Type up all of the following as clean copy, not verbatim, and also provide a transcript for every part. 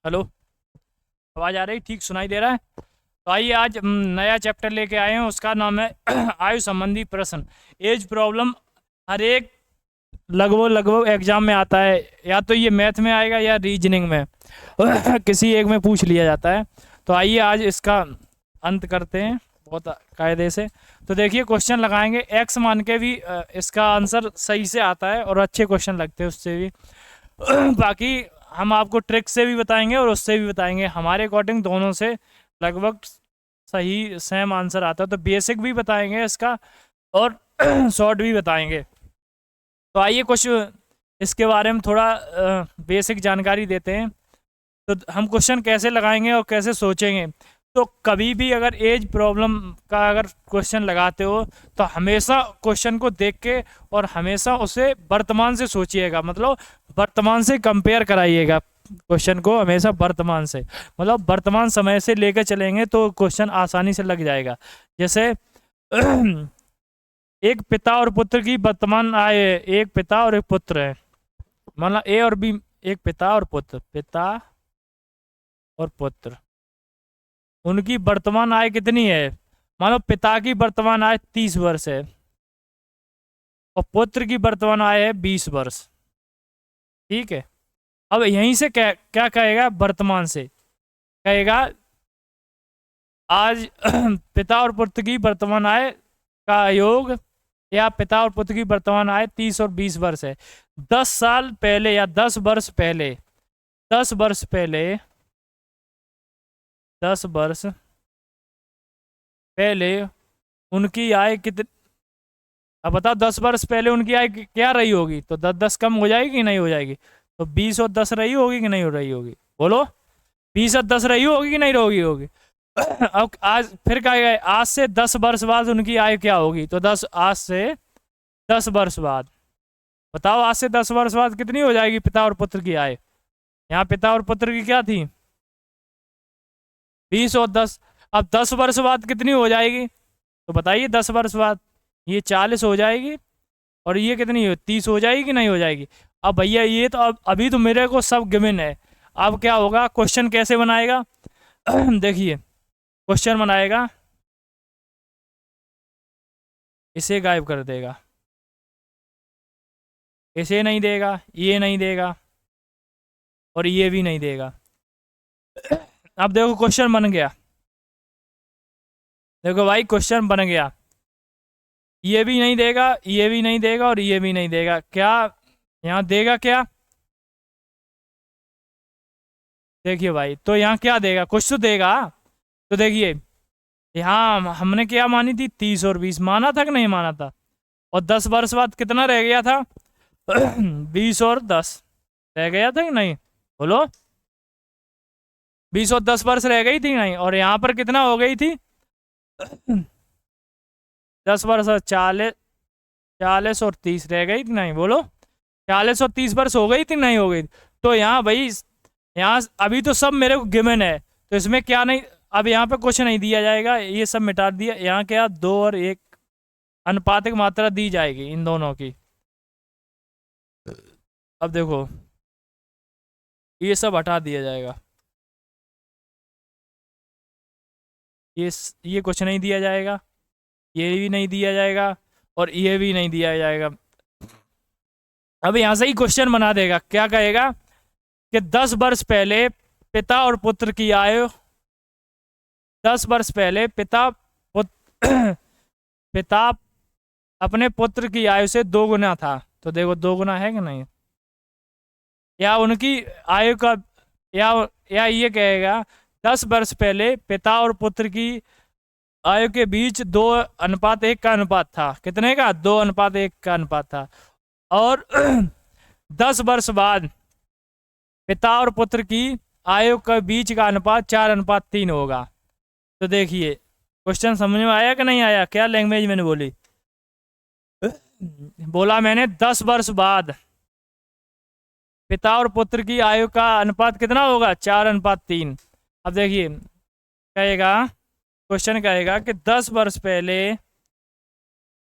Hello. आवाज़ आ रही? ठीक सुनाई दे रहा है? तो आइए आज नया चैप्टर लेके आए हैं, उसका नाम है आयु संबंधी प्रश्न। एज प्रॉब्लम हर एक लगभग लगभग एग्जाम में आता है, या तो ये मैथ में आएगा या रीजनिंग में किसी एक में पूछ लिया जाता है। तो आइए आज इसका अंत करते हैं बहुत कायदे से। तो देखिए, क्वेश्चन लगाएंगे एक्स मान के भी इसका आंसर सही से आता है, और अच्छे क्वेश्चन लगते हैं उससे भी। बाकी हम आपको ट्रिक से भी बताएंगे और उससे भी बताएंगे, हमारे अकॉर्डिंग दोनों से लगभग सही सेम आंसर आता है। तो बेसिक भी बताएंगे इसका, और शॉर्ट भी बताएंगे। तो आइए कुछ इसके बारे में थोड़ा बेसिक जानकारी देते हैं। तो हम क्वेश्चन कैसे लगाएंगे और कैसे सोचेंगे। तो कभी भी अगर एज प्रॉब्लम का अगर क्वेश्चन लगाते हो, तो हमेशा क्वेश्चन को देख के और हमेशा उसे वर्तमान से सोचिएगा, मतलब वर्तमान से कंपेयर कराइएगा क्वेश्चन को, हमेशा वर्तमान से, मतलब वर्तमान समय से लेकर चलेंगे तो क्वेश्चन आसानी से लग जाएगा। जैसे एक पिता और पुत्र की वर्तमान आय है, एक पिता और एक पुत्र है, मतलब ए और बी, एक पिता और पुत्र, पिता और पुत्र, उनकी वर्तमान आय कितनी है? मानो पिता की वर्तमान आय 30 वर्ष है और पुत्र की वर्तमान आय है 20 वर्ष। ठीक है। अब यहीं से क्या क्या कहेगा? वर्तमान से कहेगा आज पिता और पुत्र की वर्तमान आय का योग, या पिता और पुत्र की वर्तमान आय 30 और 20 वर्ष है। 10 साल पहले या 10 वर्ष पहले, 10 वर्ष पहले, 10 वर्ष पहले उनकी आय कितनी? अब बताओ, 10 वर्ष पहले उनकी आय क्या रही होगी? तो 10 10 कम हो जाएगी कि नहीं हो जाएगी? तो 20 और 10 रही होगी कि नहीं हो रही होगी? बोलो, 20 और 10 रही होगी कि नहीं रही होगी? अब आज फिर क्या है, आज से 10 वर्ष बाद उनकी आय क्या होगी? तो 10 वर्ष बाद बताओ, आज से 10 वर्ष बाद कितनी हो जाएगी पिता और पुत्र की आय? यहाँ पिता और पुत्र की क्या थी? 20 और 10। अब 10 वर्ष बाद कितनी हो जाएगी? तो बताइए, 10 वर्ष बाद ये 40 हो जाएगी, और ये कितनी हो, 30 हो जाएगी कि नहीं हो जाएगी? अब भैया ये तो अब अभी तो मेरे को सब गिवन है। अब क्या होगा, क्वेश्चन कैसे बनाएगा? देखिए, क्वेश्चन बनाएगा, इसे गायब कर देगा, इसे नहीं देगा, ये नहीं देगा, और ये भी नहीं देगा। अब देखो क्वेश्चन बन गया, देखो भाई क्वेश्चन बन गया। ये भी नहीं देगा, ये भी नहीं देगा, और ये भी नहीं देगा। क्या यहाँ देगा क्या? देखिए भाई, तो यहाँ क्या देगा? कुछ तो देगा। तो देखिए, यहाँ हमने क्या मानी थी? 30 और 20 माना था कि नहीं माना था? और 10 वर्ष बाद कितना रह गया था? 20 और 10 रह गया था कि नहीं? बोलो, 20 और 10 वर्ष रह गई थी नहीं? और यहाँ पर कितना हो गई थी? 10 वर्ष और 40, 40 और 30 रह गई थी नहीं? बोलो, 40 और 30 वर्ष हो गई थी नहीं हो गई? तो यहाँ भाई, यहाँ अभी तो सब मेरे को गिवन है, तो इसमें क्या नहीं, अब यहाँ पे कुछ नहीं दिया जाएगा, ये सब मिटा दिया। यहाँ क्या, 2 और 1 अनुपातिक मात्रा दी जाएगी इन दोनों की। अब देखो, ये सब हटा दिया जाएगा, ये कुछ नहीं दिया जाएगा, ये भी नहीं दिया जाएगा, और ये भी नहीं दिया जाएगा। अब यहाँ से ही क्वेश्चन बना देगा, क्या कहेगा कि 10 वर्ष पहले पिता और पुत्र की आयु, 10 वर्ष पहले पिता पिता अपने पुत्र की आयु से 2 गुना था। तो देखो 2 गुना है कि नहीं? या उनकी आयु का, या ये कहेगा 10 वर्ष पहले पिता और पुत्र की आयु के बीच 2:1 का अनुपात था। कितने का? 2:1 का अनुपात था। और 10 वर्ष बाद पिता और पुत्र की आयु के बीच का अनुपात 4:3 होगा। तो देखिए, क्वेश्चन समझ में आया कि नहीं आया? क्या लैंग्वेज मैंने बोली? बोला मैंने 10 वर्ष बाद पिता और पुत्र की आयु का अनुपात कितना होगा? 4:3। अब देखिए, कहेगा, क्वेश्चन कहेगा कि 10 वर्ष पहले,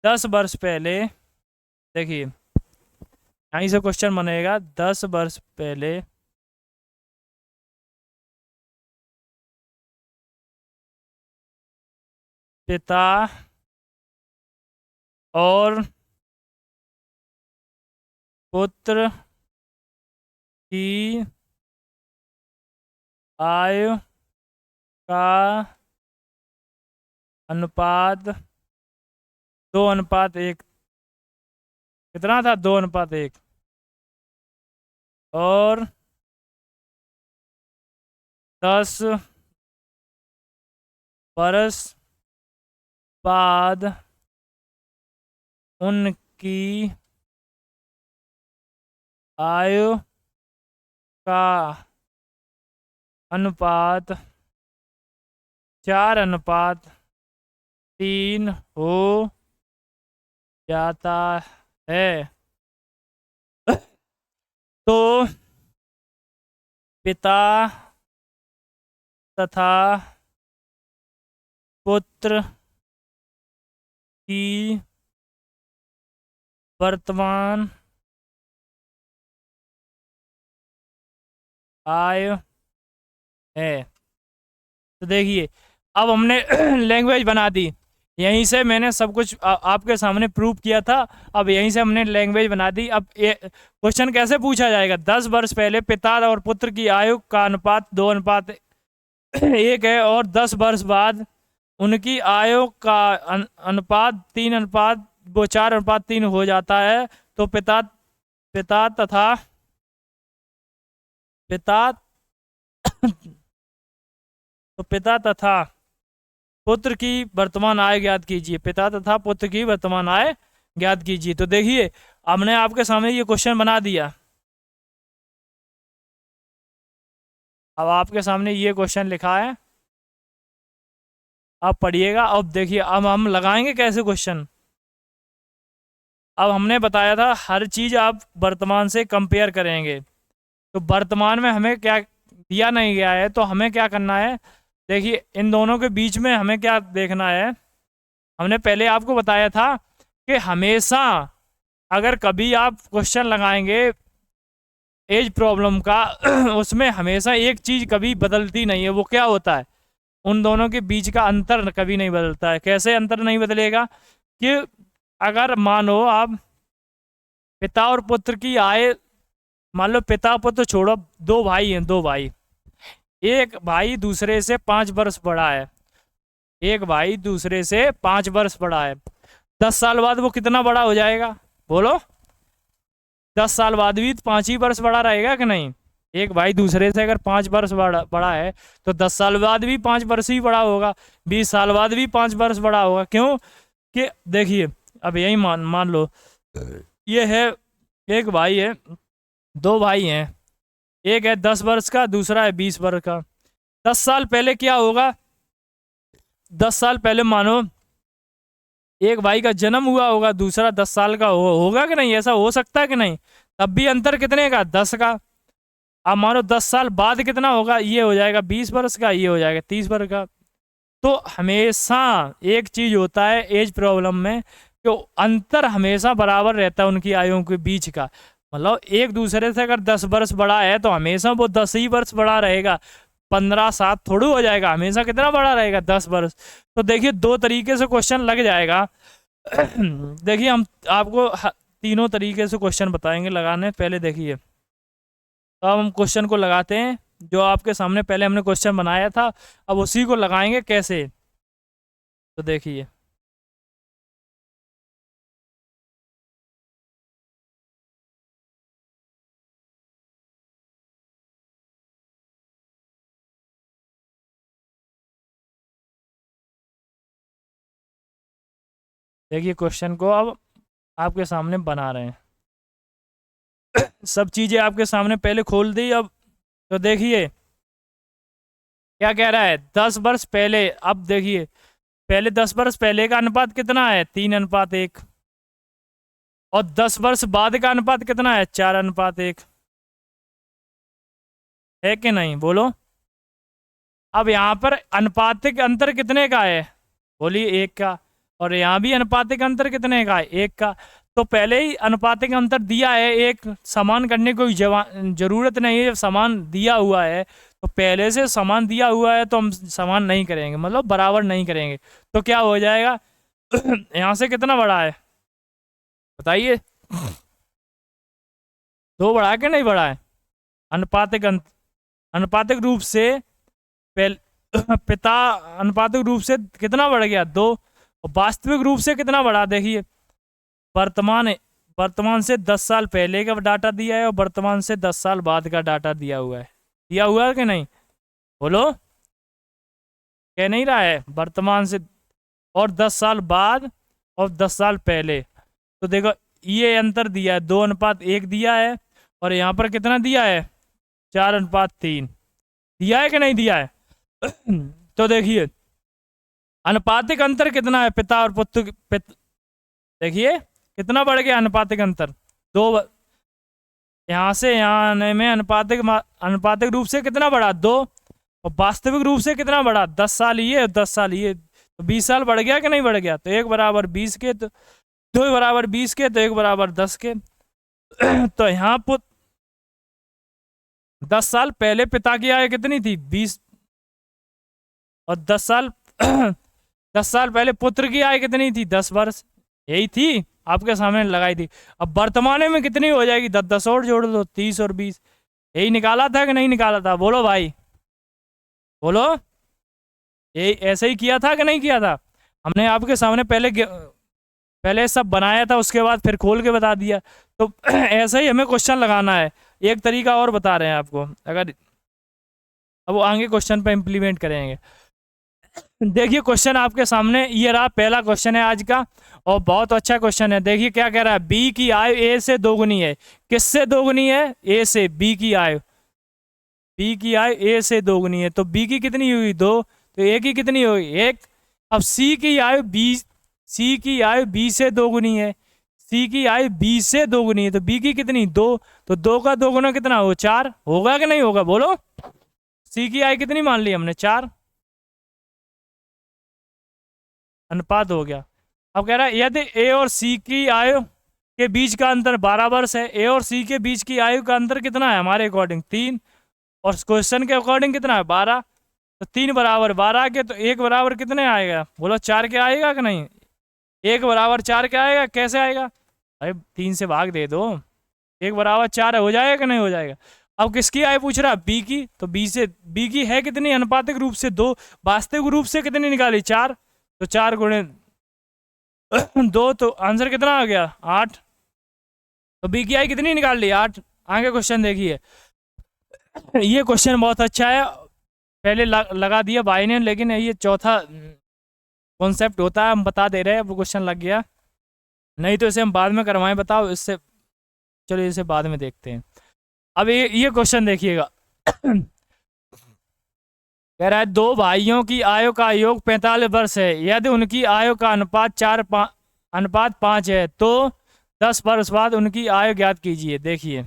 10 वर्ष पहले, देखिए यहीं से क्वेश्चन बनेगा, 10 वर्ष पहले पिता और पुत्र की आयु का अनुपात 2:1। कितना था? 2:1। और 10 बरस बाद उनकी आयु का अनुपात 4:3 हो जाता है। तो पिता तथा पुत्र की वर्तमान आयु है। तो देखिए, अब हमने लैंग्वेज बना दी। यहीं से मैंने सब कुछ आपके सामने प्रूव किया था। अब यहीं से हमने लैंग्वेज बना दी। अब क्वेश्चन कैसे पूछा जाएगा? 10 वर्ष पहले पिता और पुत्र की आयु का अनुपात 2:1 है, और 10 वर्ष बाद उनकी आयु का अनुपात 4:3 हो जाता है। तो पिता तथा तो पिता तथा पुत्र की वर्तमान आय ज्ञात कीजिए। पिता तथा पुत्र की वर्तमान आय ज्ञात कीजिए। तो देखिए, हमने आपके सामने ये क्वेश्चन बना दिया। अब आपके सामने ये क्वेश्चन लिखा है, अब पढ़िएगा। अब देखिए, अब हम लगाएंगे कैसे क्वेश्चन। अब हमने बताया था हर चीज आप वर्तमान से कंपेयर करेंगे। तो वर्तमान में हमें क्या दिया नहीं गया है, तो हमें क्या करना है? देखिए, इन दोनों के बीच में हमें क्या देखना है। हमने पहले आपको बताया था कि हमेशा अगर कभी आप क्वेश्चन लगाएंगे एज प्रॉब्लम का उसमें हमेशा एक चीज कभी बदलती नहीं है। वो क्या होता है? उन दोनों के बीच का अंतर कभी नहीं बदलता है। कैसे अंतर नहीं बदलेगा? कि अगर मानो आप पिता और पुत्र की आय, मान लो पिता पुत्र छोड़ो, 2 भाई हैं, 2 भाई, एक भाई दूसरे से 5 वर्ष बड़ा है, एक भाई दूसरे से 5 वर्ष बड़ा है। 10 साल बाद वो कितना बड़ा हो जाएगा? बोलो। 10 साल बाद भी 5 ही वर्ष बड़ा रहेगा कि नहीं? एक भाई दूसरे से अगर 5 वर्ष बड़ा है तो 10 साल बाद भी 5 वर्ष ही बड़ा होगा, 20 साल बाद भी 5 वर्ष बड़ा होगा। क्यों? कि देखिए, अब यही मान लो ये है, एक भाई है, 2 भाई हैं, एक है 10 वर्ष का, दूसरा है 20 वर्ष का। 10 साल पहले क्या होगा? 10 साल पहले मानो एक भाई का जन्म हुआ होगा, दूसरा 10 साल का होगा कि नहीं? ऐसा हो सकता है कि नहीं? तब भी अंतर कितने का? 10 का। अब मानो 10 साल बाद कितना होगा? ये हो जाएगा 20 वर्ष का, ये हो जाएगा 30 वर्ष का। तो हमेशा एक चीज होता है एज प्रॉब्लम में, कि अंतर हमेशा बराबर रहता है उनकी आयुओं के बीच का। मतलब एक दूसरे से अगर 10 वर्ष बड़ा है तो हमेशा वो 10 ही वर्ष बड़ा रहेगा, 15-7 थोड़ी हो जाएगा। हमेशा कितना बड़ा रहेगा? 10 वर्ष। तो देखिए, 2 तरीके से क्वेश्चन लग जाएगा। देखिए, हम आपको तीनों तरीके से क्वेश्चन बताएंगे लगाने। पहले देखिए, तो अब हम क्वेश्चन को लगाते हैं। जो आपके सामने पहले हमने क्वेश्चन बनाया था, अब उसी को लगाएंगे कैसे। तो देखिए, देखिए क्वेश्चन को अब आपके सामने बना रहे हैं। सब चीजें आपके सामने पहले खोल दी। अब तो देखिए क्या कह रहा है, 10 वर्ष पहले। अब देखिए, पहले 10 वर्ष पहले का अनुपात कितना है? 3:1। और 10 वर्ष बाद का अनुपात कितना है? 4:1। है कि नहीं? बोलो। अब यहाँ पर अनुपातिक अंतर कितने का है? बोलिए, 1 का। और यहाँ भी अनुपातिक अंतर कितने का है? 1 का। तो पहले ही अनुपातिक अंतर दिया है, एक समान करने की जरूरत नहीं है। जब समान दिया हुआ है तो पहले से समान दिया हुआ है तो हम समान नहीं करेंगे, मतलब बराबर नहीं करेंगे। तो क्या हो जाएगा यहाँ से कितना बड़ा है बताइए, 2 बड़ा है कि नहीं बड़ा है? अनुपातिक रूप से पिता अनुपातिक रूप से कितना बढ़ गया 2, और वास्तविक रूप से कितना बढ़ा, देखिए वर्तमान से 10 साल पहले का डाटा दिया है और वर्तमान से 10 साल बाद का डाटा दिया हुआ है कि नहीं? बोलो, कह नहीं रहा है? वर्तमान से और 10 साल बाद और 10 साल पहले। तो देखो ये अंतर दिया है, 2:1 दिया है, और यहाँ पर कितना दिया है 4:3 दिया है कि नहीं दिया है? तो देखिए अनुपातिक अंतर कितना है पिता और पुत्र देखिए कितना बढ़ गया अनुपातिक अंतर, 2 यहाँ से यहाँ आने में अनुपातिक रूप से कितना बढ़ा 2, और वास्तविक रूप से कितना बढ़ा 10 साल ये और 10 साल ये, तो 20 साल बढ़ गया कि नहीं बढ़ गया? तो 1 बराबर 20 के, तो 2 बराबर 20 के, तो 1 बराबर 10 के। तो यहाँ पर 10 साल पहले पिता की आयु कितनी थी 20, और 10 साल 10 साल पहले पुत्र की आयु कितनी थी 10 वर्ष, यही थी आपके सामने लगाई थी। अब वर्तमान में कितनी हो जाएगी 10 और जोड़ दो, 30 और 20, यही निकाला था कि नहीं निकाला था? बोलो भाई बोलो, यही ऐसे ही किया था कि नहीं किया था? हमने आपके सामने पहले सब बनाया था, उसके बाद फिर खोल के बता दिया। तो ऐसे ही हमें क्वेश्चन लगाना है। एक तरीका और बता रहे हैं आपको, अगर अब वो आगे क्वेश्चन पे इम्प्लीमेंट करेंगे। देखिए क्वेश्चन आपके सामने ये रहा, पहला क्वेश्चन है आज का, और बहुत अच्छा क्वेश्चन है। देखिए क्या कह रहा है, बी की आयु ए से दोगुनी है। किससे दोगुनी है? ए से। बी की आयु ए से दोगुनी है, तो बी की कितनी हुई 2, तो ए की कितनी हुई 1। अब सी की आयु बी से दोगुनी है, सी की आयु बी से दोगुनी है, तो बी की कितनी 2, तो 2 का दोगुना कितना हो 4, होगा कि नहीं होगा? बोलो, सी की आयु कितनी मान ली हमने 4, अनुपात हो गया। अब कह रहा है यदि ए और सी की आयु के बीच का अंतर 12 वर्ष है, ए और सी के बीच की आयु का अंतर कितना है हमारे अकॉर्डिंग 3, और क्वेश्चन के अकॉर्डिंग कितना है 12, तो 3 बराबर 12 के, तो 1 बराबर कितने आएगा? बोलो 4 के आएगा कि नहीं? 1 बराबर 4 के आएगा, कैसे आएगा? अरे 3 से भाग दे दो, 1 बराबर 4 हो जाएगा कि नहीं हो जाएगा? अब किसकी आयु पूछ रहा है? बी की, तो बी की है कितनी अनुपातिक रूप से 2, वास्तविक रूप से कितनी निकाली 4, तो 4 गुणे 2, तो आंसर कितना आ गया 8, तो बी की आयु कितनी निकाल ली 8। आगे क्वेश्चन देखिए, ये क्वेश्चन बहुत अच्छा है, पहले लगा दिया भाई ने, लेकिन ये चौथा कॉन्सेप्ट होता है, हम बता दे रहे हैं, वो क्वेश्चन लग गया, नहीं तो इसे हम बाद में करवाएं। बताओ इससे, चलो इसे बाद में देखते हैं। अब ये क्वेश्चन देखिएगा कह रहा है 2 भाइयों की आयु का योग 45 वर्ष है, यदि उनकी आयु का अनुपात 5 है, तो 10 वर्ष बाद उनकी आयु ज्ञात कीजिए। देखिए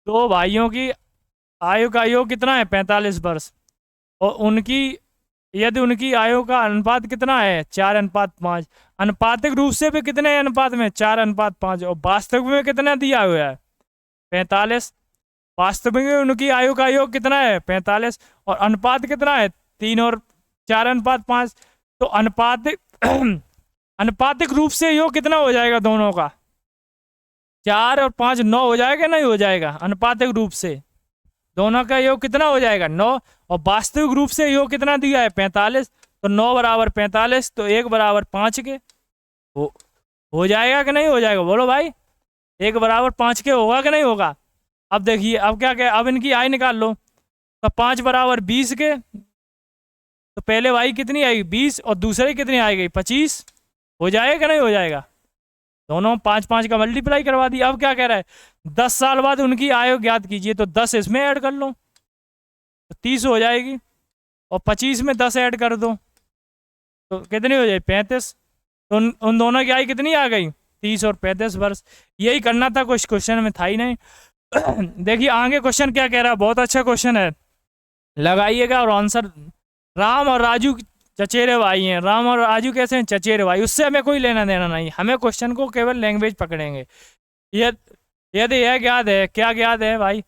2 भाइयों की आयु का योग कितना है 45 वर्ष, और यदि उनकी आयु का अनुपात कितना है 4:5, अनुपातिक रूप से भी कितने अनुपात में 4:5, और वास्तविक में कितना दिया हुआ है 45, वास्तविक में उनकी आयु का योग कितना है 45, और अनुपात कितना है 3 और 4:5, तो अनुपातिक रूप से योग कितना हो जाएगा दोनों का 4 और 5 9 हो जाएगा नहीं हो जाएगा? अनुपातिक रूप से दोनों का योग कितना हो जाएगा 9, और वास्तविक रूप से योग कितना दिया है 45, तो 9 बराबर 45, तो 1 बराबर 5 के हो जाएगा कि नहीं हो जाएगा? बोलो भाई, 1 बराबर 5 के होगा कि नहीं होगा? अब देखिए अब क्या अब इनकी आय निकाल लो, तो 5 बराबर 20 के, तो पहले वाई कितनी आएगी 20, और दूसरे कितनी आएगी 25, हो जाएगा कि नहीं हो जाएगा? दोनों 5 का मल्टीप्लाई करवा दिया। अब क्या कह रहा है 10 साल बाद उनकी आयु ज्ञात कीजिए, तो 10 इसमें ऐड कर लो तो 30 हो जाएगी, और 25 में 10 ऐड कर दो तो कितनी हो जाएगी 35, तो उन दोनों की आयु कितनी आ गई 30 और 35 वर्ष। यही करना था, कुछ क्वेश्चन में था ही नहीं। देखिए आगे क्वेश्चन क्या कह रहा है, बहुत अच्छा क्वेश्चन है, लगाइएगा और आंसर। राम और राजू चचेरे भाई हैं, राम और राजू कैसे हैं, चचेरे भाई। उससे हमें कोई लेना देना नहीं, हमें क्वेश्चन को केवल लैंग्वेज पकड़ेंगे। ये यदि यह ज्ञात है, क्या ज्ञात है भाई,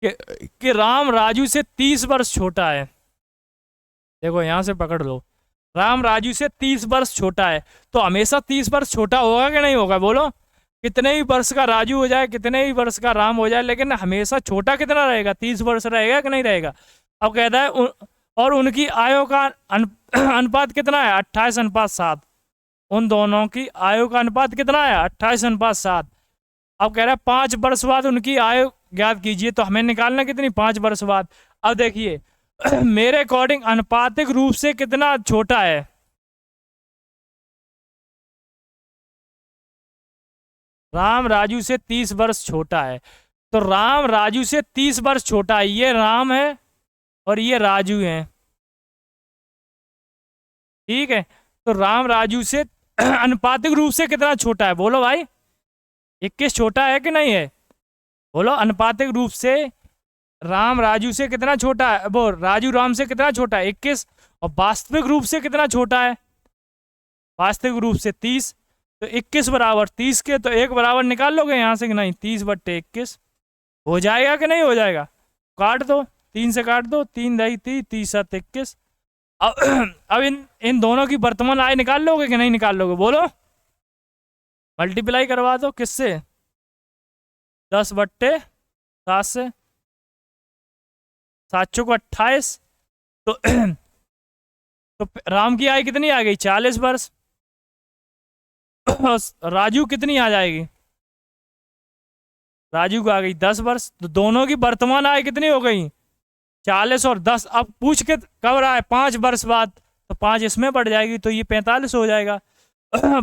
कि राम राजू से 30 वर्ष छोटा है। देखो यहाँ से पकड़ लो, राम राजू से 30 वर्ष छोटा है, तो हमेशा 30 वर्ष छोटा होगा कि नहीं होगा, बोलो। कितने भी वर्ष का राजू हो जाए, कितने भी वर्ष का राम हो जाए, लेकिन हमेशा छोटा कितना रहेगा, 30 वर्ष रहेगा कि नहीं रहेगा। अब कहता है और उनकी आयु का अनुपात कितना है, 28:7। उन दोनों की आयु का अनुपात कितना है, 28:7। अब कह रहा है 5 वर्ष बाद उनकी आयु ज्ञात कीजिए, तो हमें निकालना कितनी, 5 वर्ष बाद। अब देखिए मेरे अकॉर्डिंग अनुपातिक रूप से कितना छोटा है, राम राजू से 30 वर्ष छोटा है, तो राम राजू से 30 वर्ष छोटा है, ये राम है और ये राजू है, ठीक है। तो राम राजू से अनुपातिक रूप से कितना छोटा है, बोलो भाई। 21 छोटा है कि नहीं है, बोलो। अनुपातिक रूप से राम राजू से कितना छोटा है, वो राजू राम से कितना छोटा है, 21। और वास्तविक रूप से कितना छोटा है, वास्तविक रूप से 30। तो 21 बराबर 30 के, तो 1 बराबर निकाल लोगे यहाँ से कि नहीं, 30/21 हो जाएगा कि नहीं हो जाएगा। काट दो, 3 से काट दो, 3 दही 30, 30×7=21। अब इन दोनों की वर्तमान आय निकाल लोगे कि नहीं निकाल लोगे, बोलो। मल्टीप्लाई करवा दो, किससे, 10/7 से, 7×28। तो राम की आय कितनी आ गई, 40 वर्ष। राजू कितनी आ जाएगी, राजू को आ गई 10 वर्ष। तो दोनों की वर्तमान आय कितनी हो गई, 40 और 10। अब पूछ के कब रहा है, 5 वर्ष बाद, तो 5 इसमें बढ़ जाएगी तो ये 45 हो जाएगा।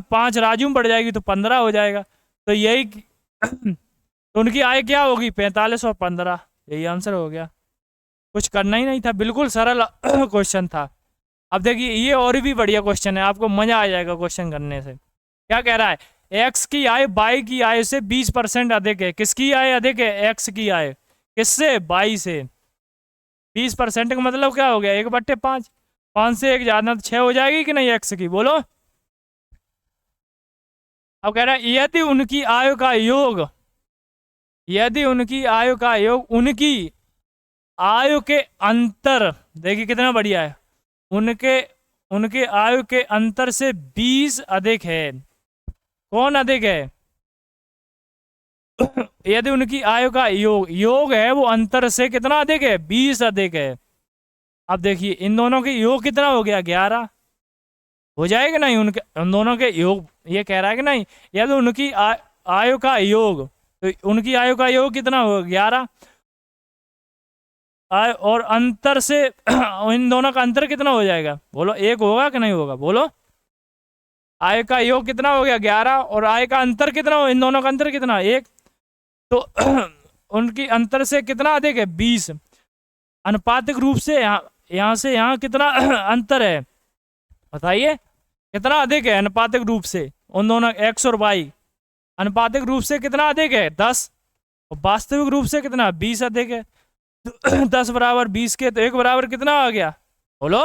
5 राजू में बढ़ जाएगी तो 15 हो जाएगा। तो यही तो उनकी आय क्या होगी, 45 और 15, यही आंसर हो गया। कुछ करना ही नहीं था, बिल्कुल सरल क्वेश्चन था। अब देखिए ये और भी बढ़िया क्वेश्चन है, आपको मजा आ जाएगा क्वेश्चन करने से। क्या कह रहा है, एक्स की आय वाई की आय से 20% अधिक है। किसकी आय अधिक है, एक्स की आय, किससे, वाई से। 20% का मतलब क्या हो गया, 1/5। 5 से 1 ज्यादा तो 6 हो जाएगी कि नहीं एक्स की, बोलो। अब कह रहा है यदि उनकी आयु का योग, यदि उनकी आयु का योग उनकी आयु के अंतर, देखिए कितना बढ़िया है, उनके आयु के अंतर से 20 अधिक है। कौन अधिक है, यदि उनकी आयु का योग है वो अंतर से कितना अधिक है, 20 अधिक है। अब देखिए इन दोनों के योग कितना हो गया, 11 हो जाएगा नहीं, उन दोनों के योग, ये कह रहा है कि नहीं, यदि उनकी आयु का योग, तो उनकी आयु का योग कितना होगा, 11। और अंतर से इन दोनों का अंतर कितना हो जाएगा, बोलो। 1 होगा कि नहीं होगा, बोलो। आय का योग कितना हो गया, 11, और आय का अंतर कितना हो, इन दोनों का अंतर कितना, 1। तो उनकी अंतर से कितना अधिक है, 20। अनुपातिक रूप से यहाँ से यहाँ कितना अंतर है, बताइए कितना अधिक है अनुपातिक रूप से, उन दोनों एक्स और वाई। अनुपातिक रूप से कितना अधिक है, 10। और वास्तविक रूप से कितना, 20 अधिक है। तो 10 बराबर 20 के, तो 1 बराबर कितना आ गया, बोलो।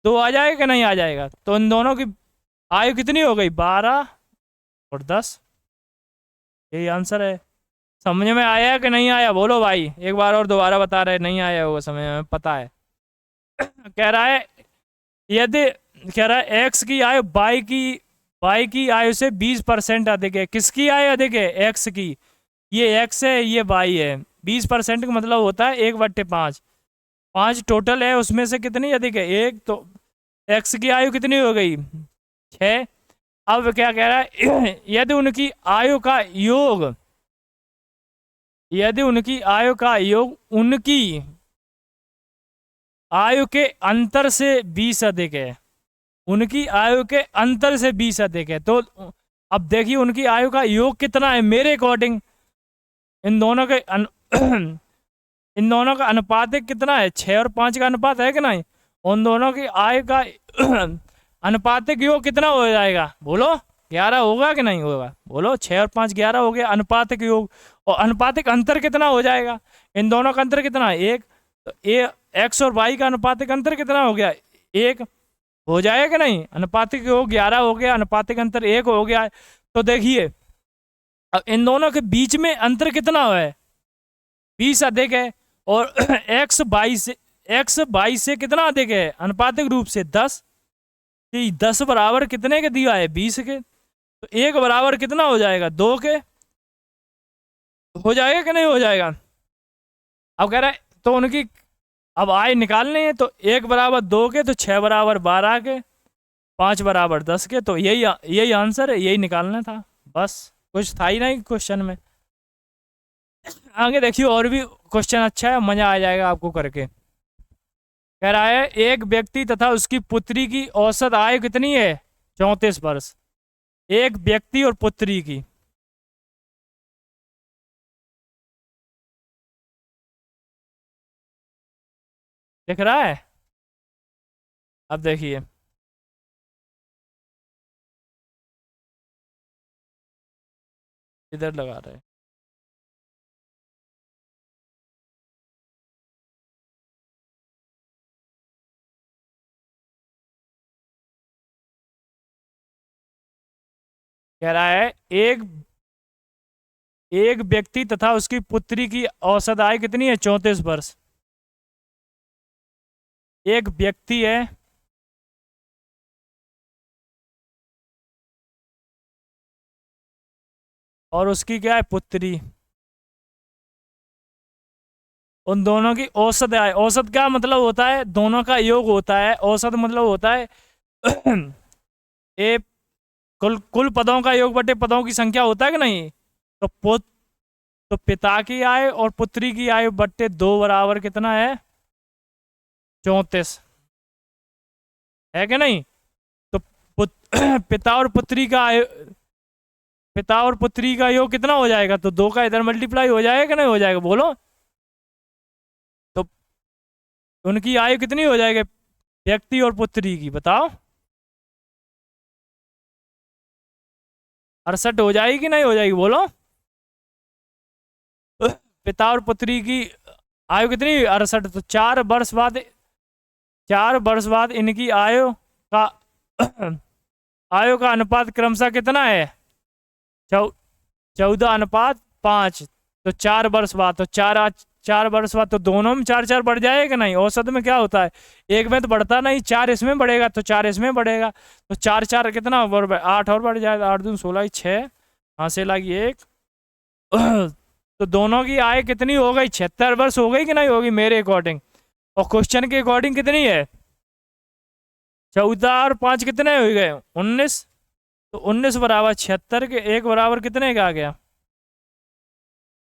2 आ जाएगा कि नहीं आ जाएगा। तो इन दोनों की आयु कितनी हो गई, 12 और 10, यही आंसर है। समझ में आया कि नहीं आया, बोलो भाई। एक बार और दोबारा बता रहे, नहीं आया होगा समझ में, पता है। कह रहा है यदि, कह रहा है एक्स की आयु वाई की आयु से 20% अधिक है। किसकी आयु अधिक है, एक्स की। ये एक्स है, ये वाई है। 20% का मतलब होता है 1/5। 5 टोटल है, उसमें से कितनी अधिक है, 1। तो एक्स की आयु कितनी हो गई, 6। अब क्या कह रहा है, यदि उनकी आयु का योग, यदि उनकी आयु का योग उनकी आयु के अंतर से 20 अधिक है, उनकी आयु के अंतर से 20 अधिक है। तो अब देखिए उनकी आयु का योग कितना है, मेरे अकॉर्डिंग इन दोनों के इन दोनों का अनुपात कितना है, 6 और 5 का अनुपात है कि नहीं। उन दोनों की आयु का अनुपातिक योग कितना हो जाएगा, बोलो। 11 होगा कि नहीं होगा, बोलो। 6 और 5 11 हो गया अनुपातिक योग। और अनुपातिक अंतर कितना हो जाएगा, इन दोनों का अंतर कितना है, 1। तो एक्स और वाई का अनुपातिक अंतर कितना हो गया, 1। हो जाएगा कि नहीं? अनुपातिक योग 11 हो गया, अनुपातिक अंतर 1 हो गया। तो देखिए अब इन दोनों के बीच में अंतर कितना है? 20 अधिक है। और एक्स 22 से कितना अधिक है अनुपातिक रूप से? 10। 10 बराबर कितने के दिया है? 20 के। तो 1 बराबर कितना हो जाएगा? 2 के। हो जाएगा कि नहीं हो जाएगा? अब कह रहा है तो उनकी अब आय निकालनी है, तो 1 बराबर 2 के, तो 6 बराबर 12 के, 5 बराबर 10 के। तो यही आंसर है, यही निकालना था बस, कुछ था ही नहीं क्वेश्चन में। आगे देखिए और भी क्वेश्चन अच्छा है, मजा आ जाएगा आपको करके। कह रहा है एक व्यक्ति तथा उसकी पुत्री की औसत आयु कितनी है? 34 वर्ष। एक व्यक्ति और पुत्री की। दिख रहा है? अब देखिए इधर लगा रहे हैं। कह रहा है एक व्यक्ति तथा उसकी पुत्री की औसत आयु कितनी है? 34 वर्ष। एक व्यक्ति है और उसकी क्या है? पुत्री। उन दोनों की औसत आयु, औसत क्या मतलब होता है? दोनों का योग होता है। औसत मतलब होता है ए कुल कुल पदों का योग बटे पदों की संख्या होता है कि नहीं? तो तो पिता की आयु और पुत्री की आयु बट्टे 2 बराबर कितना है? 34 है कि नहीं? तो पिता और पुत्री का आयु, पिता और पुत्री का योग कितना हो जाएगा? तो 2 का इधर मल्टीप्लाई हो जाएगा कि नहीं हो जाएगा? बोलो। तो उनकी आयु कितनी हो जाएगी व्यक्ति और पुत्री की? बताओ। 68 हो जाएगी कि नहीं हो जाएगी? बोलो। पिता और पुत्री की आयु कितनी? 68। तो 4 वर्ष बाद, 4 वर्ष बाद इनकी आयु का आयु का अनुपात क्रमशः कितना है? 14:5। तो 4 वर्ष बाद, तो 4 वर्ष बाद तो दोनों में 4 4 बढ़ जाएगा नहीं? औसत में क्या होता है? एक में तो बढ़ता नहीं, 4 इसमें बढ़ेगा तो 4 इसमें बढ़ेगा। तो 4 4 कितना? 8 और बढ़ जाएगा। 8 दूनी 16, 6 हाथ से लगी 1 तो दोनों की आय कितनी हो गई? 76 वर्ष हो गई कि नहीं होगी मेरे अकॉर्डिंग? और क्वेश्चन के अकॉर्डिंग कितनी है? 14 और 5 कितने हो गए? 19। तो 19 बराबर 76 के, 1 बराबर कितने का आ गया?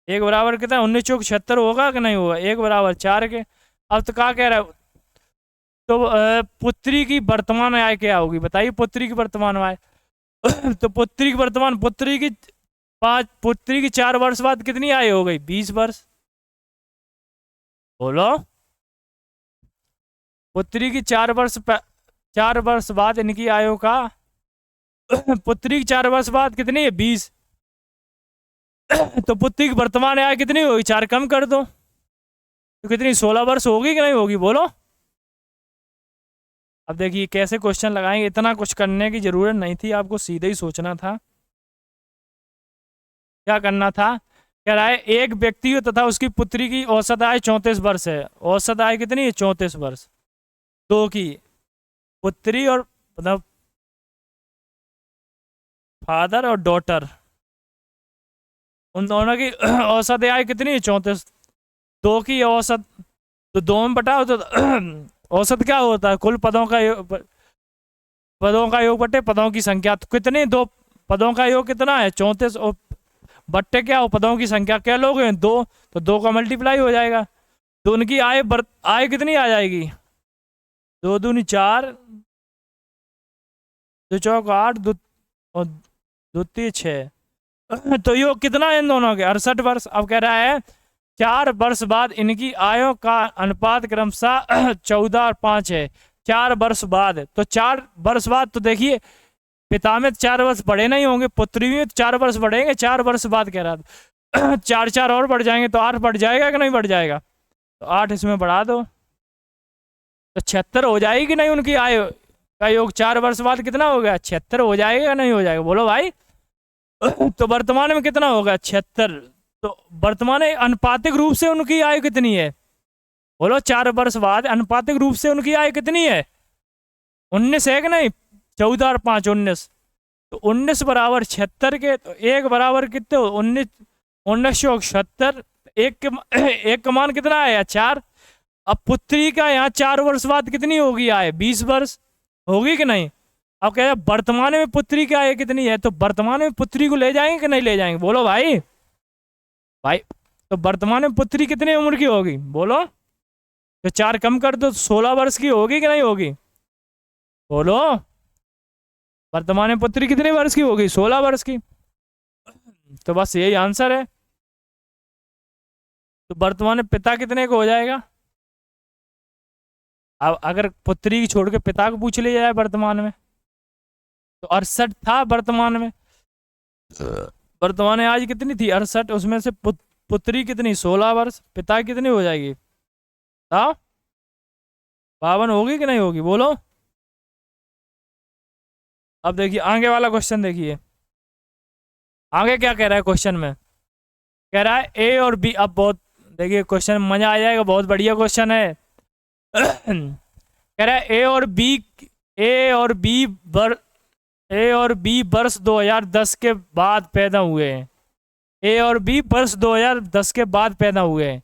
1 बराबर कितना? 19 चौक 76 होगा कि नहीं होगा? 1 बराबर 4 के। अब तो क्या कह रहा है? तो पुत्री की वर्तमान आय क्या होगी? बताइए पुत्री की वर्तमान आय तो पुत्री की वर्तमान, पुत्री की 4 वर्ष बाद कितनी आयु हो गई? 20 वर्ष। बोलो। पुत्री की 4 वर्ष बाद इनकी आयु का पुत्री की 4 वर्ष बाद कितनी है? 20। तो पुत्री की वर्तमान आयु कितनी होगी? 4 कम कर दो तो कितनी? 16 वर्ष होगी कि नहीं होगी? बोलो। अब देखिए कैसे क्वेश्चन लगाएंगे, इतना कुछ करने की जरूरत नहीं थी, आपको सीधे ही सोचना था। क्या करना था? कह रहा है एक व्यक्ति तथा उसकी पुत्री की औसत आयु 34 वर्ष है। औसत आयु कितनी है? 34 वर्ष। दो की पुत्री और मतलब फादर और डॉटर, उन दोनों की औसत आयु कितनी है? 34। 2 की औसत, तो 2 में बटाओ तो औसत क्या होता है? कुल पदों का योग बटे पदों की संख्या। तो कितने? 2 पदों का योग कितना है? 34 और बट्टे क्या हो? पदों की संख्या। क्या लोग हैं? 2। तो 2 का मल्टीप्लाई हो जाएगा। तो उनकी आय कितनी आ जाएगी? 2 दूनी 4, 2 चौक 8, और 2 3 6 तो योग कितना है इन दोनों के? 68 वर्ष। अब कह रहा है 4 वर्ष बाद इनकी आयु का अनुपात क्रमशः 14 और 5 है। 4 वर्ष बाद, तो 4 वर्ष बाद तो देखिए पिता में 4 वर्ष बढ़े नहीं होंगे, पुत्री में 4 वर्ष बढ़ेंगे। 4 वर्ष बाद कह रहा था 4 4 और बढ़ जाएंगे तो 8 बढ़ जाएगा कि नहीं बढ़ जाएगा? तो 8 इसमें बढ़ा दो तो 76 हो जाएगी नहीं उनकी आयु? का योग 4 वर्ष बाद कितना हो गया? 76 हो जाएगा या नहीं हो जाएगा? बोलो भाई। तो वर्तमान में कितना होगा? 76। तो वर्तमान में अनुपातिक रूप से उनकी आयु कितनी है? बोलो 4 वर्ष बाद अनुपातिक रूप से उनकी आयु कितनी है? 19 है कि नहीं? 14 और 5 19। तो 19 बराबर 76 के, तो 1 बराबर कितने? 19 1976। एक एक का मान कितना आया? 4। अब पुत्री का यहाँ 4 वर्ष बाद कितनी होगी आय? 20 वर्ष होगी कि नहीं? अब कह रहे वर्तमान में पुत्री की आय कितनी है, तो वर्तमान में पुत्री को ले जाएंगे कि नहीं ले जाएंगे? बोलो भाई। भाई तो वर्तमान में पुत्री कितनी उम्र की होगी? बोलो। तो 4 कम कर दो, 16 वर्ष की होगी कि नहीं होगी? बोलो। वर्तमान में पुत्री कितने वर्ष की होगी? 16 वर्ष की। तो बस यही आंसर है। तो वर्तमान में पिता कितने को हो जाएगा? अब अगर पुत्री की छोड़ के पिता को पूछ लिया जाए वर्तमान में, तो 68 था वर्तमान में। वर्तमान में आज कितनी थी? 68। उसमें से पुत्री कितनी? 16 वर्ष। पिता कितनी हो जाएगी? 52 होगी कि नहीं होगी? बोलो। अब देखिए आगे वाला क्वेश्चन देखिए, आगे क्या कह रहा है क्वेश्चन में? कह रहा है ए और बी। अब बहुत देखिए क्वेश्चन मजा आ जाएगा, बहुत बढ़िया क्वेश्चन है। कह रहा है ए और बी वर्ष 2010 के बाद पैदा हुए हैं। ए और बी वर्ष 2010 के बाद पैदा हुए हैं।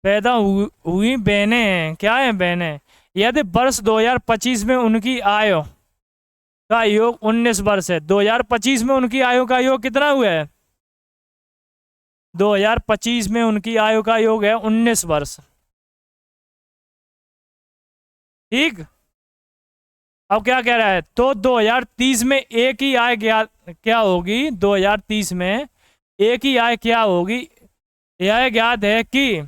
पैदा हुई बहनें हैं। क्या है? बहनें। यदि वर्ष 2025 में उनकी आयु का योग 19 वर्ष है। 2025 में उनकी आयु का योग कितना हुआ है? 2025 में उनकी आयु का योग है 19 वर्ष। ठीक। अब क्या कह रहा है? तो 2030 में एक ही आय क्या होगी? 2030 में एक ही आय क्या होगी? यह ज्ञात है कि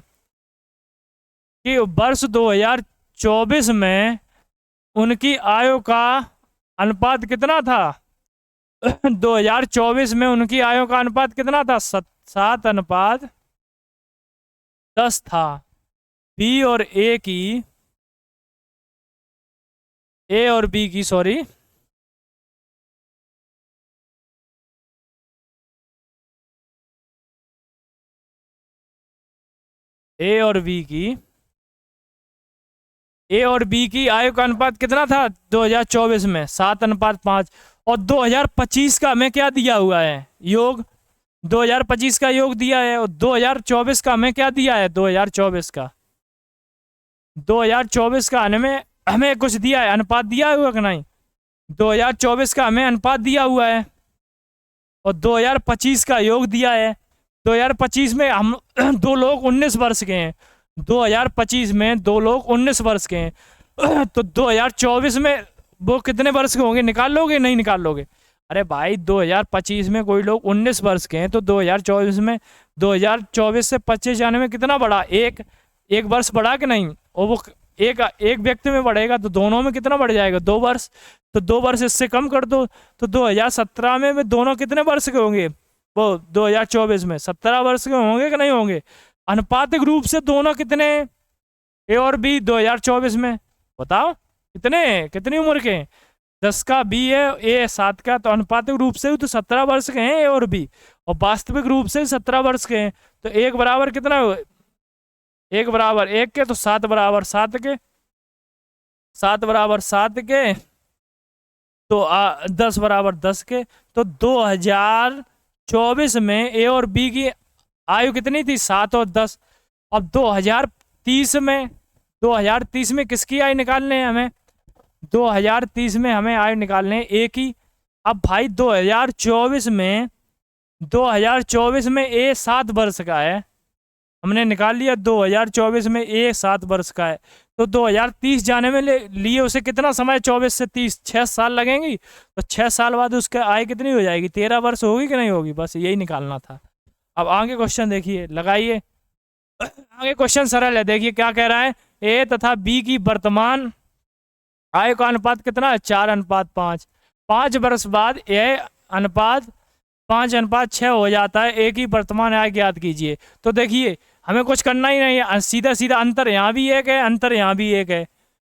वर्ष 2024 में उनकी आयु का अनुपात कितना था? 2024 में उनकी आयु का अनुपात कितना था? 7:10 था। बी और ए की ए और बी की सॉरी ए और बी की आयु का अनुपात कितना था 2024 में? 7:5। और 2025 का हमें क्या दिया हुआ है? योग। 2025 का योग दिया है। और 2024 का हमें क्या दिया है? 2024 का हमें कुछ दिया है, अनुपात दिया हुआ कि नहीं? 2024 का हमें अनुपात दिया हुआ है और 2025 का योग दिया है। 2025 में हम दो लोग 19 वर्ष के हैं। 2025 में दो लोग 19 वर्ष के हैं। तो 2024 में वो कितने वर्ष के होंगे? निकाल लोगे? नहीं निकाल लोगे? अरे भाई 2025 में कोई लोग 19 वर्ष के हैं, तो 2024 में 2024 से 25 जाने में कितना बढ़ा? एक वर्ष बढ़ा कि नहीं? और वो एक व्यक्ति में बढ़ेगा तो दोनों में कितना बढ़ जाएगा? 2 वर्ष। तो 2 वर्ष इससे कम कर दो, तो 2017 में दोनों कितने वर्ष के होंगे? वो 2024 में 17 वर्ष के होंगे कि नहीं होंगे? अनुपातिक रूप से दोनों कितने? ए और बी 2024 में बताओ कितनी उम्र के हैं? 10 का बी है, ए 7 का। तो अनुपातिक रूप से तो 17 वर्ष के हैं ए और बी, और वास्तविक रूप से 17 वर्ष के हैं। तो 1 बराबर कितना? 1 बराबर 1 के, तो 7 बराबर 7 के, 7 बराबर 7 के, तो 10 बराबर 10 के। तो 2024 में ए और बी की आयु कितनी थी? 7 और 10। अब 2030 में किसकी आयु निकालने हैं हमें? 2030 में हमें आयु निकालने हैं ए की। अब भाई 2024 में ए 7 वर्ष का है, हमने निकाल लिया। 2024 में ए 7 वर्ष का है, तो 2030 जाने में लिए उसे कितना समय? 24 से 30 6 साल लगेंगी। तो 6 साल बाद उसका आय कितनी हो जाएगी? 13 वर्ष होगी कि नहीं होगी? बस यही निकालना था। अब आगे क्वेश्चन देखिए, लगाइए। आगे क्वेश्चन सरल है, देखिए क्या कह रहा है। ए तथा बी की वर्तमान आय का अनुपात कितना है? 4:5। 5 वर्ष बाद ए अनुपात 5:6 हो जाता है। ए की वर्तमान आय ज्ञात कीजिए। तो देखिए हमें कुछ करना ही नहीं है, सीधा सीधा अंतर यहाँ भी एक है, अंतर यहाँ भी एक है।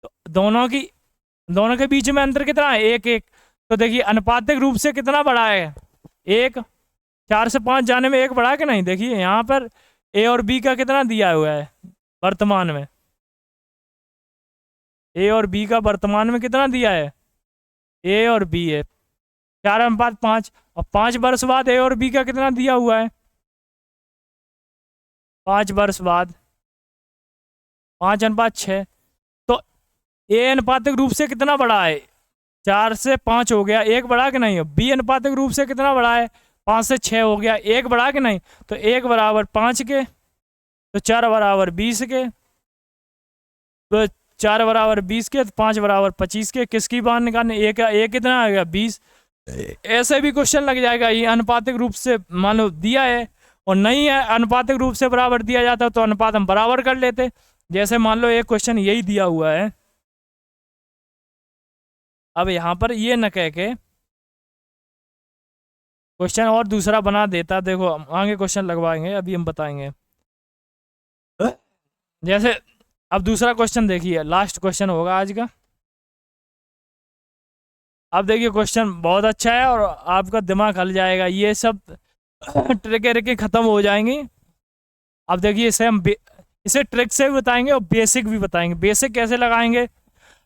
तो दोनों के बीच में अंतर कितना है? एक एक। तो देखिए अनुपातिक रूप से कितना बड़ा है? एक। 4 से 5 जाने में एक बढ़ा कि नहीं? देखिए यहाँ पर ए और बी का कितना दिया हुआ है वर्तमान में? ए और बी का वर्तमान में कितना दिया है? ए और बी है 4:5। और 5 वर्ष बाद ए और बी का कितना दिया हुआ है? 5 वर्ष बाद 5:6। तो ए अनुपातिक रूप से कितना बड़ा है? 4 से 5 हो गया, एक बढ़ा कि नहीं? बी अनुपातिक रूप से कितना बड़ा है? 5 से 6 हो गया, एक बढ़ा कि नहीं? तो 1 बराबर 5 के, तो 4 बराबर 20 के, तो 4 बराबर 20 के, तो 5 बराबर 25 के। किसकी मान निकालने? एक कितना आ गया? 20। ऐसे भी क्वेश्चन लग जाएगा। ये अनुपातिक रूप से मान लो दिया है और नहीं है अनुपातिक रूप से बराबर दिया जाता तो अनुपात हम बराबर कर लेते। जैसे मान लो एक क्वेश्चन यही दिया हुआ है, अब यहाँ पर ये न कह के क्वेश्चन और दूसरा बना देता। देखो हम आगे क्वेश्चन लगवाएंगे, अभी हम बताएंगे। जैसे अब दूसरा क्वेश्चन देखिए, लास्ट क्वेश्चन होगा आज का। अब देखिए क्वेश्चन बहुत अच्छा है और आपका दिमाग हल जाएगा, ये सब ट्रिक खत्म हो जाएंगी। अब देखिए इसे ट्रिक से भी बताएंगे और बेसिक भी बताएंगे। बेसिक कैसे लगाएंगे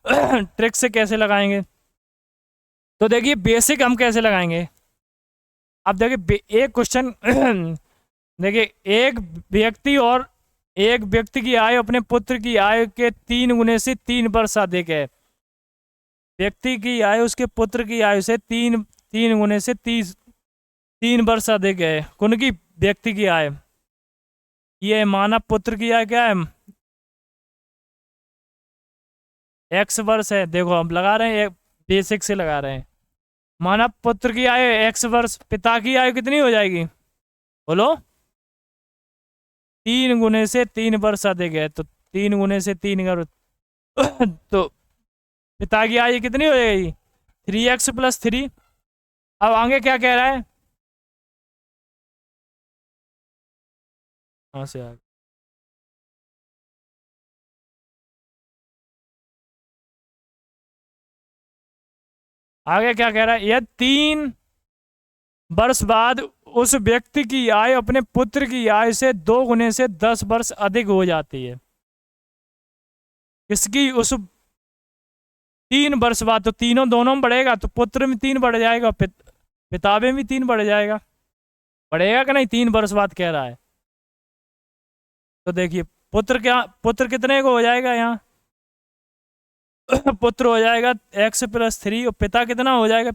ट्रिक से कैसे लगाएंगे? तो देखिए बेसिक हम कैसे लगाएंगे। अब देखिए एक क्वेश्चन देखिए एक व्यक्ति की आयु अपने पुत्र की आयु के 3 गुने से 3 वर्ष अधिक है। व्यक्ति की आयु उसके पुत्र की आयु से 3 गुने से 3 वर्ष अधिक है। कौन की? व्यक्ति की आयु। ये मानव पुत्र की आयु क्या है? x वर्ष है। देखो हम लगा रहे हैं, बेसिक से लगा रहे हैं। मानव पुत्र की आयु x वर्ष, पिता की आयु कितनी हो जाएगी? बोलो। 3 गुने से 3 वर्ष अधिक है, तो 3 गुने से 3 करो तो पिता की आयु कितनी हो जाएगी? 3x + 3। अब आगे क्या कह रहा है? हाँ से आगे आगे क्या कह रहा है? यह 3 वर्ष बाद उस व्यक्ति की आयु अपने पुत्र की आयु से 2 गुने से 10 वर्ष अधिक हो जाती है। इसकी उस 3 वर्ष बाद, तो तीनों दोनों में बढ़ेगा, तो पुत्र में 3 बढ़ जाएगा, पिता में भी 3 बढ़ जाएगा। बढ़ेगा कि नहीं? 3 वर्ष बाद कह रहा है। तो देखिए पुत्र कितने को हो जाएगा यहाँ? पुत्र हो जाएगा x + 3 और पिता कितना हो जाएगा?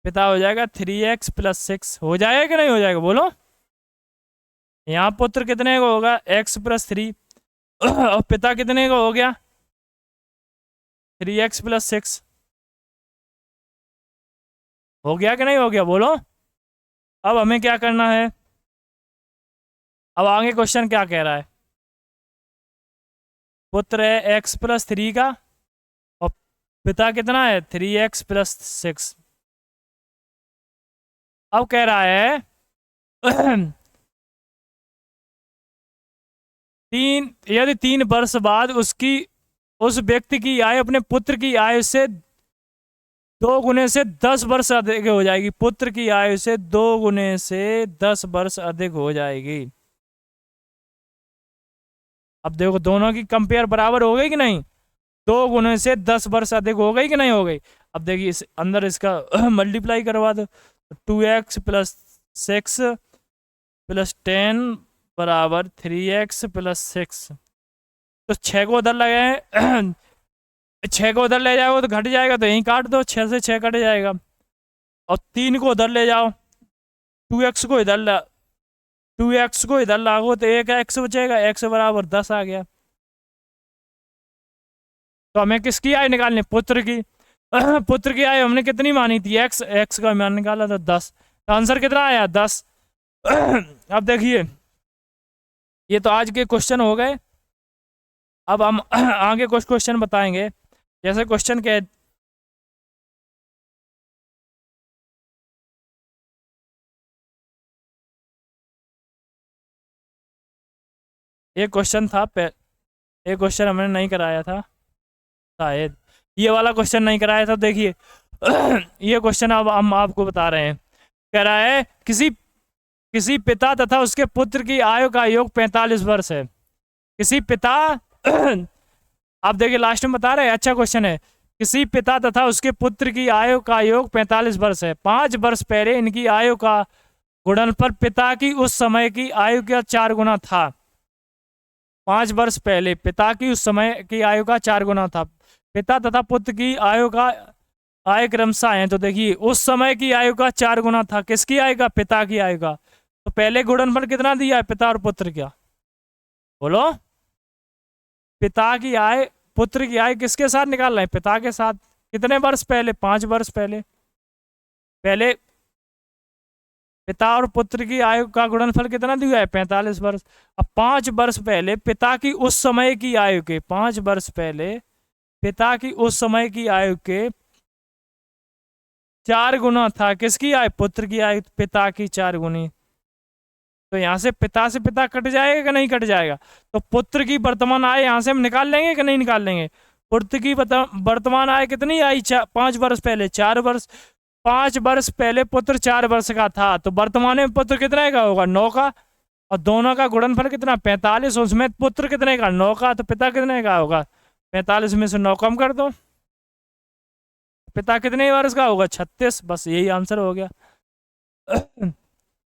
पिता हो जाएगा 3x + 6। हो जाएगा कि नहीं हो जाएगा? बोलो। यहाँ पुत्र कितने को होगा? x + 3 और पिता कितने को हो गया? 3x + 6। हो गया कि नहीं हो गया? बोलो। अब हमें क्या करना है? अब आगे क्वेश्चन क्या कह रहा है? पुत्र है x + 3 का और पिता कितना है? 3x + 6। अब कह रहा है यदि 3 वर्ष बाद उस व्यक्ति की आयु अपने पुत्र की आयु से 2 गुने से 10 वर्ष अधिक हो जाएगी। पुत्र की आयु से 2 गुने से 10 वर्ष अधिक हो जाएगी। अब देखो दोनों की कंपेयर बराबर हो गई कि नहीं? 2 गुने से 10 वर्ष अधिक हो गई कि नहीं हो गई? अब देखिए इस अंदर इसका मल्टीप्लाई करवा दो। 2x + 6 + 10 बराबर 3x + 6। तो 6 को उधर लगाए 6 को उधर ले जाओ तो घट जाएगा, तो यहीं काट दो, 6 से 6 कट जाएगा। और 3 को उधर ले जाओ, 2x को इधर ला 2x को इधर लागो तो एक x बचेगा, x बराबर 10 आ गया। तो हमें किसकी आय निकालनी? पुत्र की। पुत्र की आय हमने कितनी मानी थी? x का मान निकाला था 10। तो आंसर कितना आया? 10। अब देखिए ये तो आज के क्वेश्चन हो गए। अब हम आगे कुछ क्वेश्चन बताएंगे। जैसे क्वेश्चन के एक क्वेश्चन था एक क्वेश्चन हमने नहीं कराया था शायद, ये वाला क्वेश्चन नहीं कराया था। देखिए ये क्वेश्चन अब हम आपको बता रहे हैं। कह रहा है किसी किसी पिता तथा उसके पुत्र की आयु का योग 45 वर्ष है। किसी पिता आप देखिए लास्ट में बता रहे हैं, अच्छा क्वेश्चन है। किसी पिता तथा उसके पुत्र की आयु का योग 45 वर्ष है। 5 वर्ष पहले इनकी आयु का गुणनफल पिता की उस समय की आयु का 4 गुना था। 5 वर्ष पहले पिता की उस समय की आयु का 4 गुना था। पिता तथा पुत्र की आयु का आय क्रमशः है। तो देखिए उस समय की आयु का 4 गुना था। किसकी आयु का? पिता की आयु का। तो पहले गुणनफल कितना दिया है पिता और पुत्र का? बोलो। पिता की आय पुत्र की आय किसके साथ निकाल रहे हैं? पिता के साथ। कितने वर्ष पहले? 5 वर्ष पहले। पहले पिता और पुत्र की आयु का गुणनफल कितना दिया है? 45 वर्ष। अब 5 वर्ष पहले पिता की उस समय की आयु के, 5 वर्ष पहले पिता की उस समय की आयु के 4 गुना था। किसकी आयु? पुत्र की आयु पिता की 4 गुनी। तो यहाँ से पिता कट जाएगा कि नहीं कट जाएगा? तो पुत्र की वर्तमान आय यहाँ से हम निकाल लेंगे कि नहीं निकाल लेंगे? पुत्र की वर्तमान आय कितनी आई? 5 वर्ष पहले 4 वर्ष। 5 वर्ष पहले पुत्र 4 वर्ष का था, तो वर्तमान में पुत्र कितने का होगा? 9 का। और दोनों का गुणनफल कितना? 45। उसमें पुत्र कितने का? 9 का। तो पिता कितने का होगा? 45 में से 9 कम कर दो। पिता कितने वर्ष का होगा? 36। बस यही आंसर हो गया।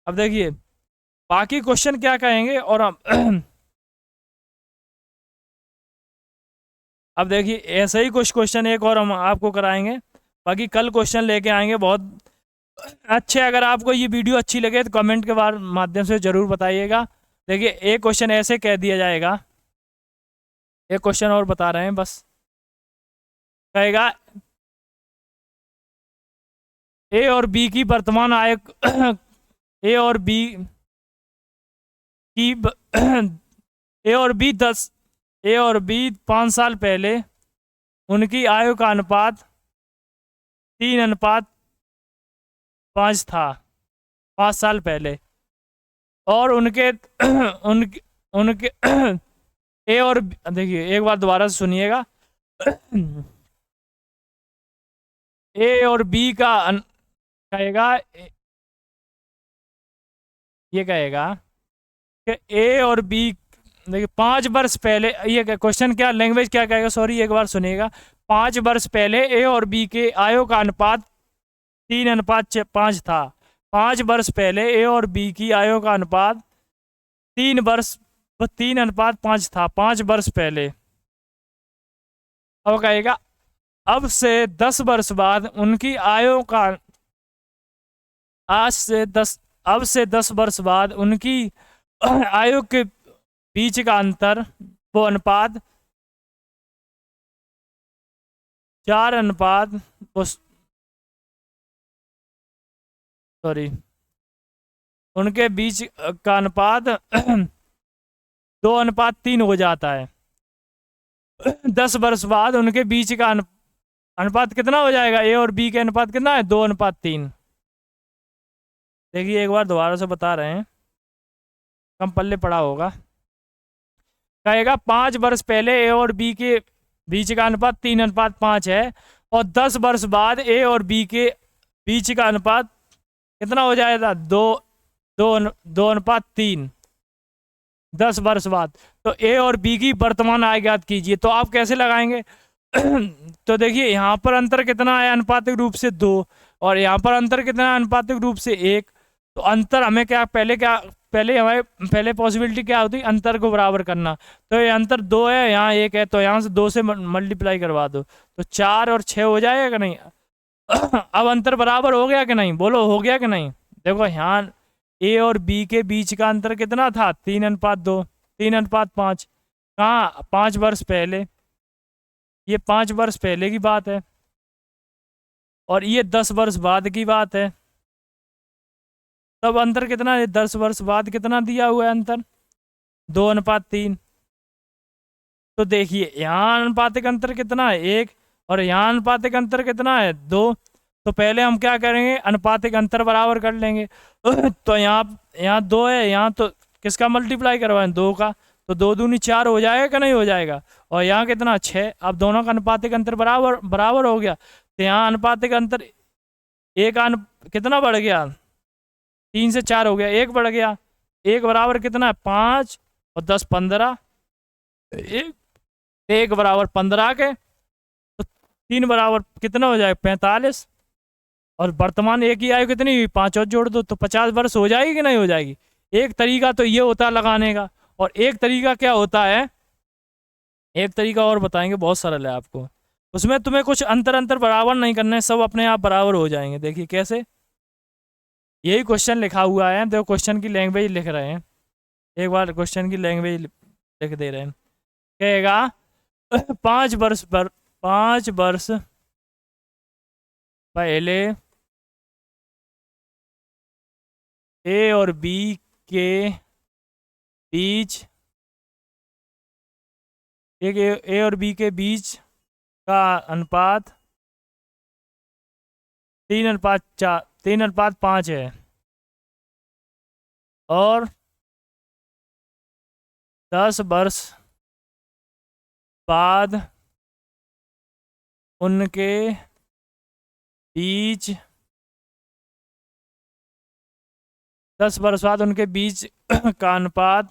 अब देखिए बाकी क्वेश्चन क्या कहेंगे और हम अब देखिए ऐसे ही कुछ क्वेश्चन एक और हम आपको कराएंगे। बाकी कल क्वेश्चन लेके आएंगे बहुत अच्छे। अगर आपको ये वीडियो अच्छी लगे तो कमेंट के माध्यम से ज़रूर बताइएगा। देखिए एक क्वेश्चन ऐसे कह दिया जाएगा, एक क्वेश्चन और बता रहे हैं बस। कहेगा ए और बी की वर्तमान आय ए और बी की ए और बी 5 साल पहले उनकी आयु का अनुपात 3:5 था। 5 साल पहले। और उनके उनके उनके ए और देखिए एक बार दोबारा से सुनिएगा। ए और बी का कहेगा, ये कहेगा कि ए और बी, देखिए 5 वर्ष पहले, ये क्वेश्चन क्या लैंग्वेज क्या कहेगा, सॉरी एक बार सुनिएगा। 5 वर्ष पहले ए और बी के आयु का अनुपात 3:5 था। 5 वर्ष पहले ए और बी की आयु का अनुपात 3:5 था। 5 वर्ष पहले। अब कहेगा अब से 10 वर्ष बाद उनकी आयु का अब से 10 वर्ष बाद उनकी आयु के बीच का अंतर, वो अनुपात 4 अनुपात सॉरी उनके बीच का अनुपात 2:3 हो जाता है। 10 वर्ष बाद उनके बीच का अनुपात कितना हो जाएगा? ए और बी के अनुपात कितना है? 2:3। देखिए एक बार दोबारा से बता रहे हैं, कम पल्ले पड़ा होगा। कहेगा 5 वर्ष पहले ए और बी के बीच का अनुपात 3:5 है और 10 वर्ष बाद ए और बी के बीच का अनुपात कितना हो जाएगा? 2:3। 10 वर्ष बाद। तो ए और बी की वर्तमान आय ज्ञात कीजिए। तो आप कैसे लगाएंगे? तो देखिए यहाँ पर अंतर कितना है? अनुपातिक रूप से 2। और यहाँ पर अंतर कितना है? अनुपातिक रूप से 1। तो अंतर हमें पहले पॉसिबिलिटी क्या होती है? अंतर को बराबर करना। तो ये अंतर 2 है, यहाँ 1 है, तो यहाँ से 2 से मल्टीप्लाई करवा दो तो 4 और 6 हो जाएगा कि नहीं? अब अंतर बराबर हो गया कि नहीं? बोलो हो गया कि नहीं? देखो यहाँ ए और बी के बीच का अंतर कितना था? 3:2 3:5। कहाँ? 5 वर्ष पहले। ये 5 वर्ष पहले की बात है और ये 10 वर्ष बाद की बात है। तब अंतर कितना है? 10 वर्ष बाद कितना दिया हुआ है अंतर? 2:3। तो देखिए यहाँ अनुपातिक अंतर कितना है? 1। और यहाँ अनुपातिक अंतर कितना है? 2। तो पहले हम क्या करेंगे? अनुपातिक अंतर बराबर कर लेंगे। तो यहाँ 2 है, यहाँ तो किसका मल्टीप्लाई करवाएं? 2 का। तो 2 दूनी 4 हो जाएगा कि नहीं हो जाएगा। और यहाँ कितना 6। अब दोनों का अनुपातिक अंतर बराबर बराबर हो गया, तो यहाँ अनुपातिक अंतर एक कितना बढ़ गया, 3 से 4 हो गया, 1 बढ़ गया। 1 बराबर कितना है 5 और 10 15, एक बराबर 15 के, तो 3 बराबर कितना हो जाएगा 45। और वर्तमान एक ही आयु कितनी हुई 5 और जोड़ दो तो 50 वर्ष हो जाएगी कि नहीं हो जाएगी। एक तरीका तो ये होता है लगाने का, और एक तरीका क्या होता है, एक तरीका और बताएंगे बहुत सरल है आपको, उसमें तुम्हें कुछ अंतर अंतर बराबर नहीं करना है, सब अपने आप बराबर हो जाएंगे। देखिए कैसे, यही क्वेश्चन लिखा हुआ है, देखो क्वेश्चन की लैंग्वेज लिख रहे हैं, एक बार क्वेश्चन की लैंग्वेज लिख दे रहे हैं। कहेगा 5 वर्ष पर 5 वर्ष पहले ए और बी के बीच, एक ए और बी के बीच का अनुपात 3:5 है, और 10 वर्ष बाद उनके बीच 10 वर्ष बाद उनके बीच का अनुपात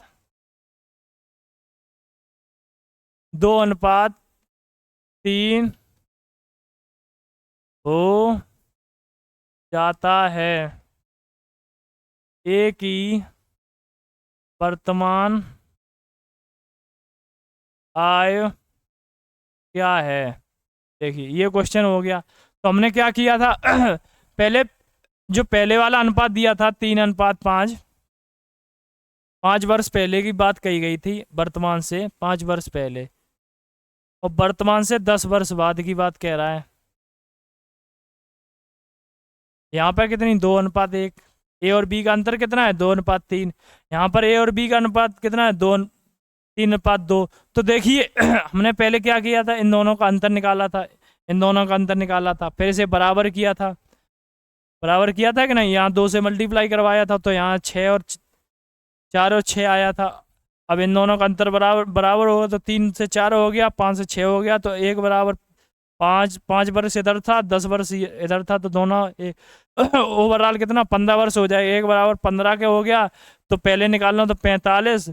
2:3 हो जाता है। ए की वर्तमान आय क्या है। देखिए ये क्वेश्चन हो गया, तो हमने क्या किया था पहले जो पहले वाला अनुपात दिया था 3:5, 5 वर्ष पहले की बात कही गई थी, वर्तमान से 5 वर्ष पहले, और वर्तमान से 10 वर्ष बाद की बात कह रहा है। यहाँ पर कितनी 2:1। ए और बी का अंतर कितना है 2:3। यहाँ पर ए और बी का अनुपात कितना है 3:2। तो देखिए हमने पहले क्या किया था, इन दोनों का अंतर निकाला था, इन दोनों का अंतर निकाला था, फिर इसे बराबर किया था, बराबर किया था कि नहीं, यहाँ 2 से मल्टीप्लाई करवाया था, तो यहाँ 6 और 4 और 6 आया था। अब इन दोनों का अंतर बराबर बराबर होगा, तो 3 से 4 हो गया, 5 से 6 हो गया, तो 1 बराबर 5। 5 वर्ष इधर था, 10 वर्ष इधर था, तो दोनों ओवरऑल कितना 15 वर्ष हो जाए। 1 बराबर 15 के हो गया, तो पहले निकालना तो 45,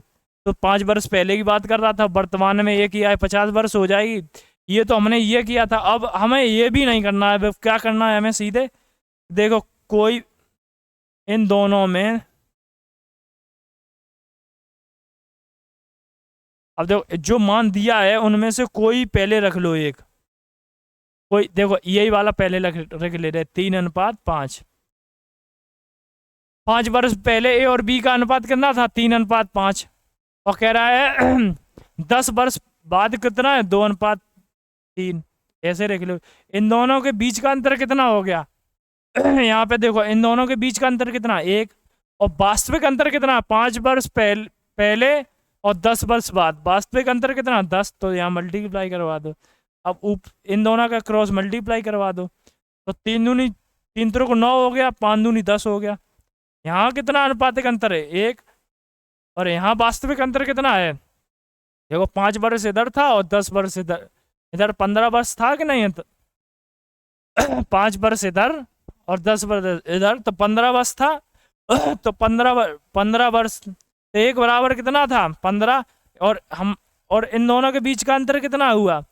तो 5 वर्ष पहले की बात कर रहा था, वर्तमान में एक ही आए 50 वर्ष हो जाएगी। ये तो हमने ये किया था, अब हमें ये भी नहीं करना है। क्या करना है हमें, सीधे देखो कोई इन दोनों में, अब देखो जो मान दिया है उनमें से कोई पहले रख लो एक, कोई देखो यही वाला पहले रख ले रहे 3:5। 5 वर्ष पहले ए और बी का अनुपात कितना था 3:5, और कह रहा है 10 वर्ष बाद कितना है 2:3। ऐसे रख लो, इन दोनों के बीच का अंतर कितना हो गया यहाँ पे देखो इन दोनों के बीच का अंतर कितना 1, और वास्तविक अंतर कितना 5 वर्ष पहले और 10 वर्ष बाद, वास्तविक अंतर कितना 10, तो यहाँ मल्टीप्लाई करवा दो। अब इन दोनों का क्रॉस मल्टीप्लाई करवा दो, तो 3 दूनी 3 3 को 9 हो गया, 5 दूनी 10 हो गया। यहाँ कितना अनुपातिक अंतर है 1, और यहाँ वास्तविक अंतर कितना है, देखो 5 वर्ष इधर था और 10 वर्ष इधर, इधर 15 वर्ष था कि नहीं, तो 5 वर्ष इधर और 10 वर्ष इधर, तो 15 वर्ष था तो 15 वर्ष, तो 1 बराबर कितना था 15, और हम और इन दोनों के बीच का अंतर कितना हुआ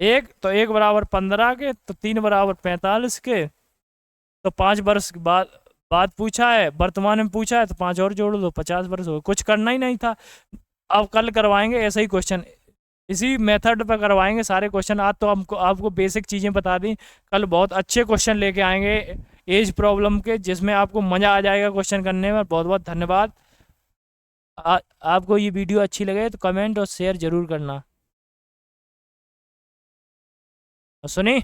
1, तो 1 बराबर 15 के, तो 3 बराबर 45 के, तो 5 वर्ष के बाद पूछा है, वर्तमान में पूछा है, तो 5 और जोड़ दो 50 वर्ष हो। कुछ करना ही नहीं था। अब कल करवाएंगे ऐसा ही क्वेश्चन, इसी मेथड पर करवाएंगे सारे क्वेश्चन। आज तो हमको आपको बेसिक चीज़ें बता दी, कल बहुत अच्छे क्वेश्चन लेके आएंगे एज प्रॉब्लम के, जिसमें आपको मज़ा आ जाएगा क्वेश्चन करने में। बहुत बहुत धन्यवाद। आपको ये वीडियो अच्छी लगे तो कमेंट और शेयर ज़रूर करना। सुनी।